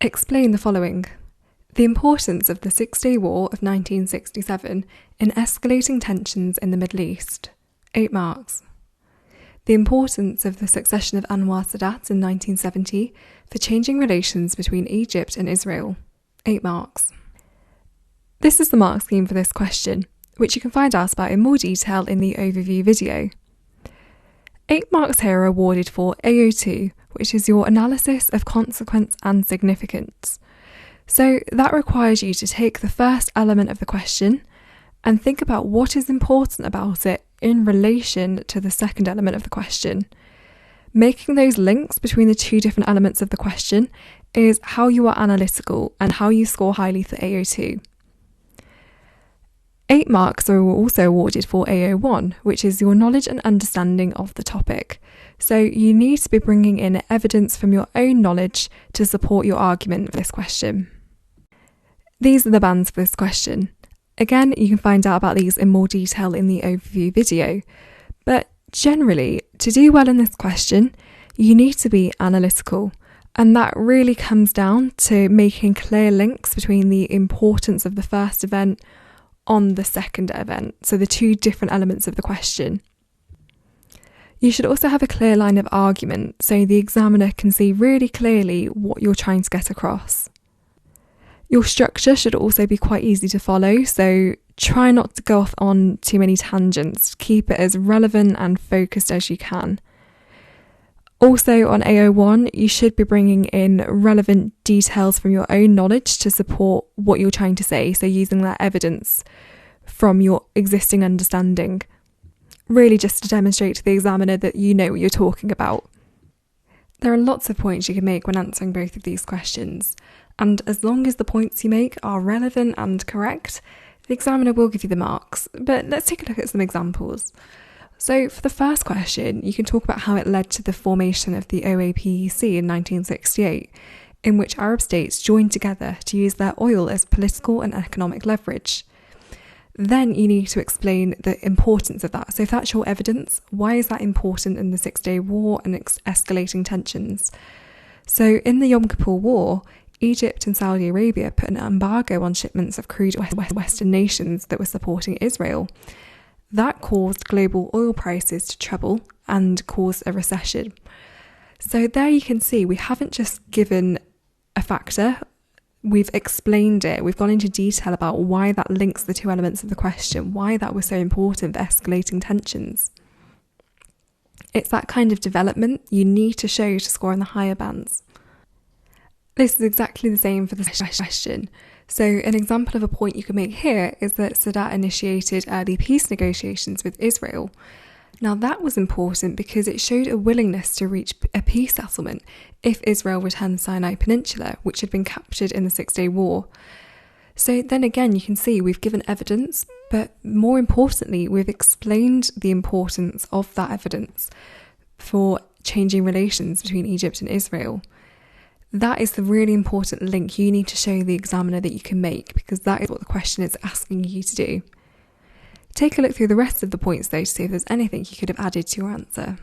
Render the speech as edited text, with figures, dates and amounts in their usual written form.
Explain the following. The importance of the Six-Day War of 1967 in escalating tensions in the Middle East. 8 marks. The importance of the succession of Anwar Sadat in 1970 for changing relations between Egypt and Israel. 8 marks. This is the mark scheme for this question, which you can find out about in more detail in the overview video. 8 marks here are awarded for AO2, which is your analysis of consequence and significance. So that requires you to take the first element of the question and think about what is important about it in relation to the second element of the question. Making those links between the two different elements of the question is how you are analytical and how you score highly for AO2. 8 marks are also awarded for AO1, which is your knowledge and understanding of the topic. So you need to be bringing in evidence from your own knowledge to support your argument for this question. These are the bands for this question. Again, you can find out about these in more detail in the overview video. But generally, to do well in this question, you need to be analytical. And that really comes down to making clear links between the importance of the first event on the second event, so the two different elements of the question. You should also have a clear line of argument so the examiner can see really clearly what you're trying to get across. Your structure should also be quite easy to follow, so try not to go off on too many tangents. Keep it as relevant and focused as you can. Also on AO1, you should be bringing in relevant details from your own knowledge to support what you're trying to say, so using that evidence from your existing understanding, really just to demonstrate to the examiner that you know what you're talking about. There are lots of points you can make when answering both of these questions, and as long as the points you make are relevant and correct, the examiner will give you the marks. But let's take a look at some examples. So for the first question, you can talk about how it led to the formation of the OAPEC in 1968, in which Arab states joined together to use their oil as political and economic leverage. Then you need to explain the importance of that. So if that's your evidence, why is that important in the Six-Day War and escalating tensions? So in the Yom Kippur War, Egypt and Saudi Arabia put an embargo on shipments of crude Western nations that were supporting Israel. That caused global oil prices to treble and caused a recession. So there you can see we haven't just given a factor, we've explained it, we've gone into detail about why that links the two elements of the question, why that was so important for escalating tensions. It's that kind of development you need to show to score in the higher bands. This is exactly the same for the question. So an example of a point you can make here is that Sadat initiated early peace negotiations with Israel. Now that was important because it showed a willingness to reach a peace settlement if Israel returned the Sinai Peninsula, which had been captured in the Six-Day War. So then again, you can see we've given evidence, but more importantly, we've explained the importance of that evidence for changing relations between Egypt and Israel. That is the really important link you need to show the examiner that you can make, because that is what the question is asking you to do. Take a look through the rest of the points though to see if there's anything you could have added to your answer.